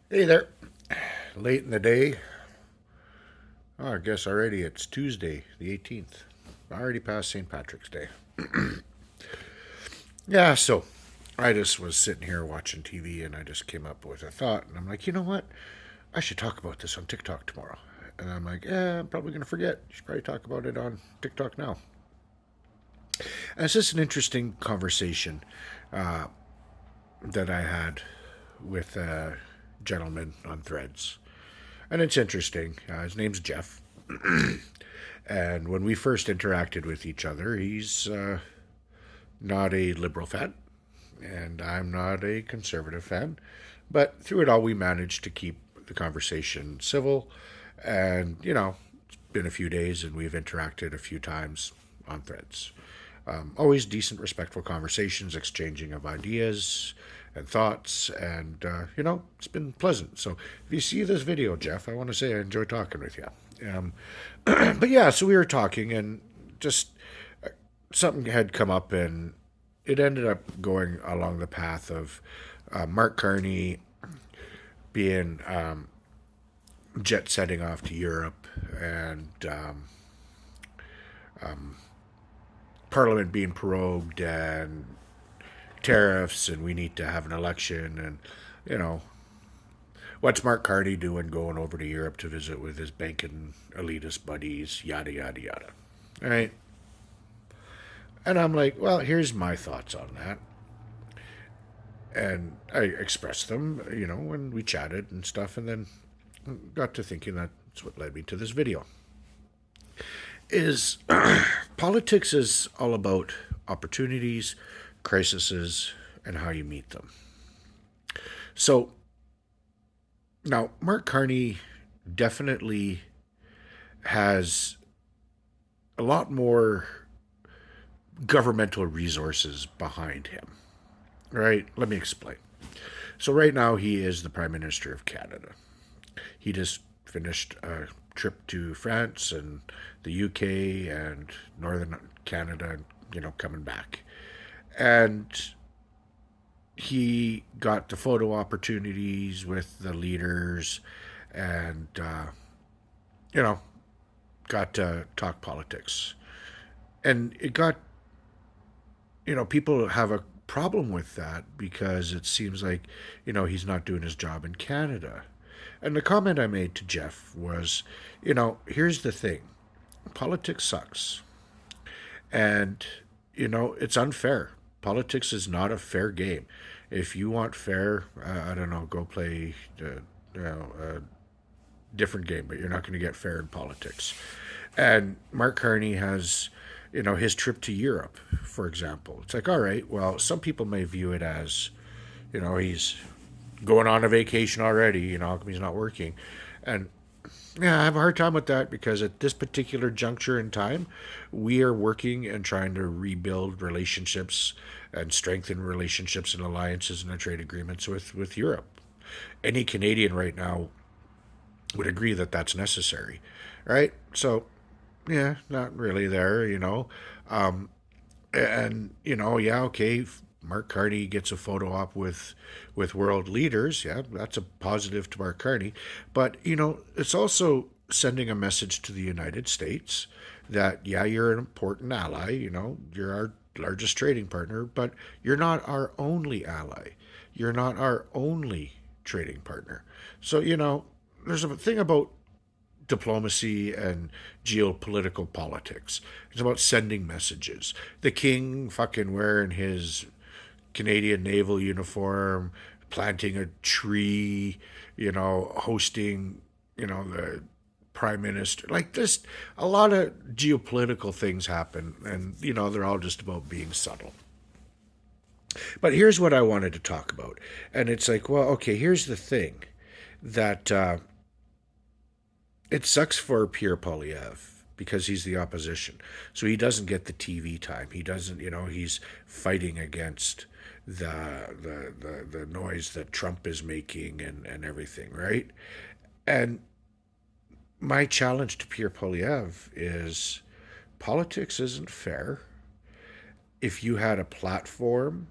Hey there. Late in the day. Oh, I guess already it's Tuesday, the 18th. Already past St. Patrick's Day. Yeah, so I just was sitting here watching TV and I just came up with a thought. And I'm like, you know what? I should talk about this on TikTok tomorrow. And I'm like, I'm probably going to forget. You should probably talk about it on TikTok now. And it's just an interesting conversation uh, that I had with a gentleman on Threads. And it's interesting. His name's Jeff. And when we first interacted with each other, he's not a liberal fan, and I'm not a conservative fan. But through it all, we managed to keep the conversation civil. And, it's been a few days, and we've interacted a few times on threads. Always decent, respectful conversations, exchanging of ideas and thoughts, and, it's been pleasant. So if you see this video, Jeff, I want to say I enjoy talking with you. But yeah, so we were talking, and just something had come up, and it ended up going along the path of Mark Carney being jet setting off to Europe, and Parliament being prorogued, and tariffs, and we need to have an election, and you know what's Mark Carney doing going over to Europe to visit with his banking elitist buddies, yada yada yada. All right. And I'm like, well, here's my thoughts on that. And I expressed them, when we chatted and stuff, and then got to thinking that's what led me to this video. Is politics is all about opportunities, crises, and how you meet them. So now Mark Carney definitely has a lot more governmental resources behind him. Right? Let me explain. So right now he is the Prime Minister of Canada. He just finished a trip to France and the UK and Northern Canada, coming back. And he got the photo opportunities with the leaders and, you know, got to talk politics. And it got, people have a problem with that because it seems like, he's not doing his job in Canada. And the comment I made to Jeff was, here's the thing, politics sucks. And, it's unfair. Politics is not a fair game. If you want fair, I don't know, go play a different game, but you're not going to get fair in politics. And Mark Carney has, his trip to Europe, for example. It's like, all right, well, some people may view it as, he's going on a vacation already, how come he's not working? And yeah, I have a hard time with that because at this particular juncture in time, we are working and trying to rebuild relationships and strengthen relationships and alliances and trade agreements with Europe. Any Canadian right now would agree that that's necessary, right? So, yeah, not really there, and yeah, okay. Mark Carney gets a photo op with world leaders. Yeah, that's a positive to Mark Carney, but it's also sending a message to the United States that yeah, you're an important ally. You're our largest trading partner, but you're not our only ally. You're not our only trading partner. So there's a thing about diplomacy and geopolitical politics. It's about sending messages. The king fucking wearing his Canadian naval uniform, planting a tree, hosting, the prime minister. Like this, a lot of geopolitical things happen, and, they're all just about being subtle. But here's what I wanted to talk about. And it's like, well, okay, here's the thing that it sucks for Pierre Polyev because he's the opposition. So he doesn't get the TV time. He doesn't, he's fighting against the noise that Trump is making and everything, right? And my challenge to Pierre Polyev is politics isn't fair. If you had a platform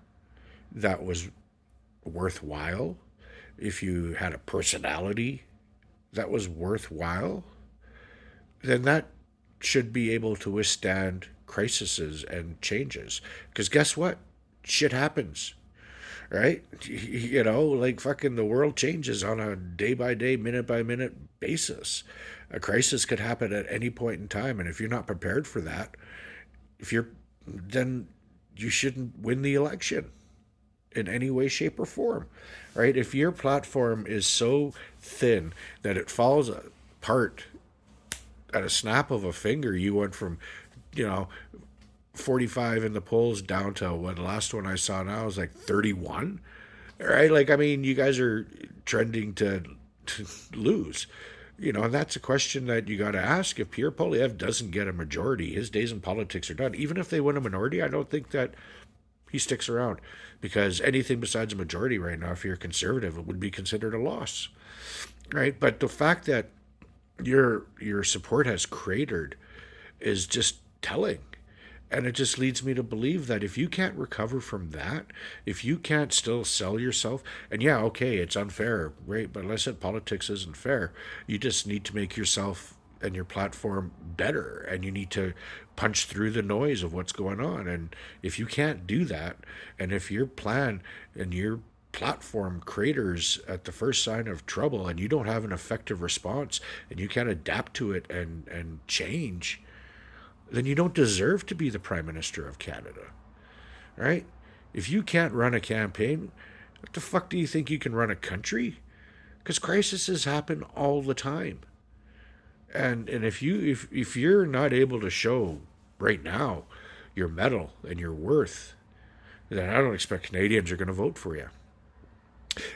that was worthwhile, if you had a personality that was worthwhile, then that should be able to withstand crises and changes. Because guess what? Shit happens, right? You know, like fucking the world changes on a day by day, minute by minute basis. A crisis could happen at any point in time. And if you're not prepared for that, if you're, then you shouldn't win the election in any way, shape, or form, right? If your platform is so thin that it falls apart at a snap of a finger, you went from, you know, 45 in the polls down to what the last one I saw now is like 31, right? Like, I mean, you guys are trending to lose. You know, and that's a question that you got to ask. If Pierre Polyev doesn't get a majority, his days in politics are done. Even if they win a minority, I don't think that he sticks around, because anything besides a majority right now, if you're a conservative, it would be considered a loss, right? But the fact that your support has cratered is just telling. And it just leads me to believe that if you can't recover from that, if you can't still sell yourself, and yeah, okay, it's unfair, right? But like I said, politics isn't fair. You just need to make yourself and your platform better, and you need to punch through the noise of what's going on. And if you can't do that, and if your plan and your platform craters at the first sign of trouble, and you don't have an effective response, and you can't adapt to it and change, then you don't deserve to be the Prime Minister of Canada, right? If you can't run a campaign, what the fuck do you think you can run a country? Because crises happen all the time. And if you're not able to show right now your mettle and your worth, then I don't expect Canadians are going to vote for you.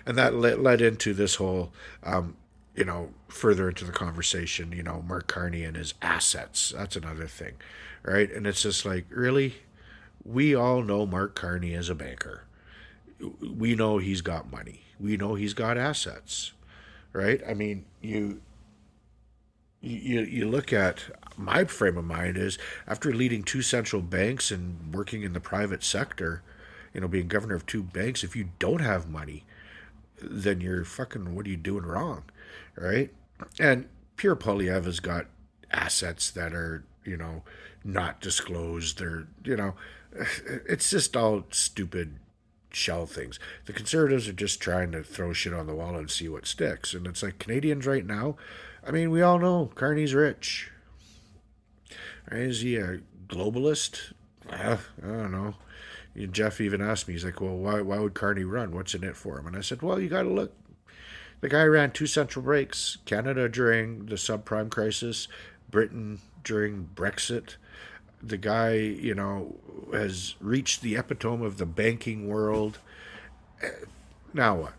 And that led into this whole, further into the conversation, Mark Carney and his assets. That's another thing, right? And it's just like, really? We all know Mark Carney is a banker. We know he's got money. We know he's got assets, right? I mean, you look at my frame of mind is after leading two central banks and working in the private sector, being governor of two banks, if you don't have money, then you're fucking, what are you doing wrong, right? And Pierre Polyev has got assets that are, not disclosed. They're, it's just all stupid shell things. The Conservatives are just trying to throw shit on the wall and see what sticks. And it's like Canadians right now, I mean, we all know Carney's rich. Right? Is he a globalist? I don't know. Jeff even asked me, he's like, well, why would Carney run? What's in it for him? And I said, well, you got to look. The guy ran two central banks, Canada during the subprime crisis, Britain during Brexit. The guy, has reached the epitome of the banking world. Now what?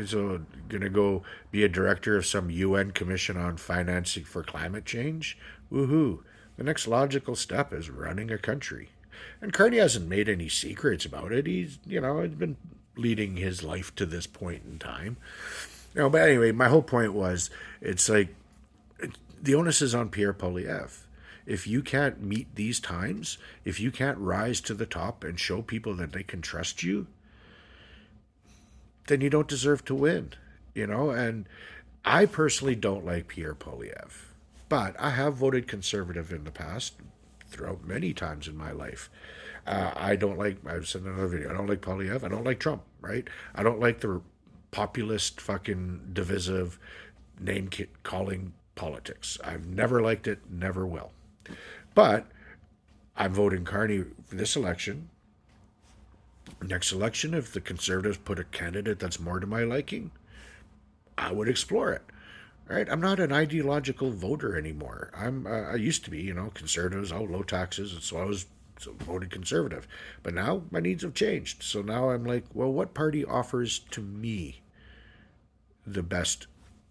So going to go be a director of some UN commission on financing for climate change? Woohoo. The next logical step is running a country. And Carney hasn't made any secrets about it. He's, he's been leading his life to this point in time. But anyway, my whole point was, it's like, the onus is on Pierre Polyev. If you can't meet these times, if you can't rise to the top and show people that they can trust you, then you don't deserve to win, And I personally don't like Pierre Polyev, but I have voted conservative in the past, throughout many times in my life. I don't like, I've said in another video, I don't like Polyev. I don't like Trump, right? I don't like the populist, fucking divisive, name calling politics. I've never liked it, never will. But I'm voting Carney for this election. Next election, if the Conservatives put a candidate that's more to my liking, I would explore it. Right? I'm not an ideological voter anymore. I used to be, conservatives, low taxes, and so I was voted conservative. But now my needs have changed. So now I'm like, well, what party offers to me the best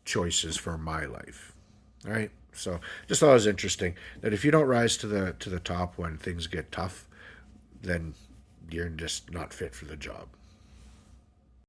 choices for my life? Right? So just thought it was interesting that if you don't rise to the top when things get tough, then you're just not fit for the job.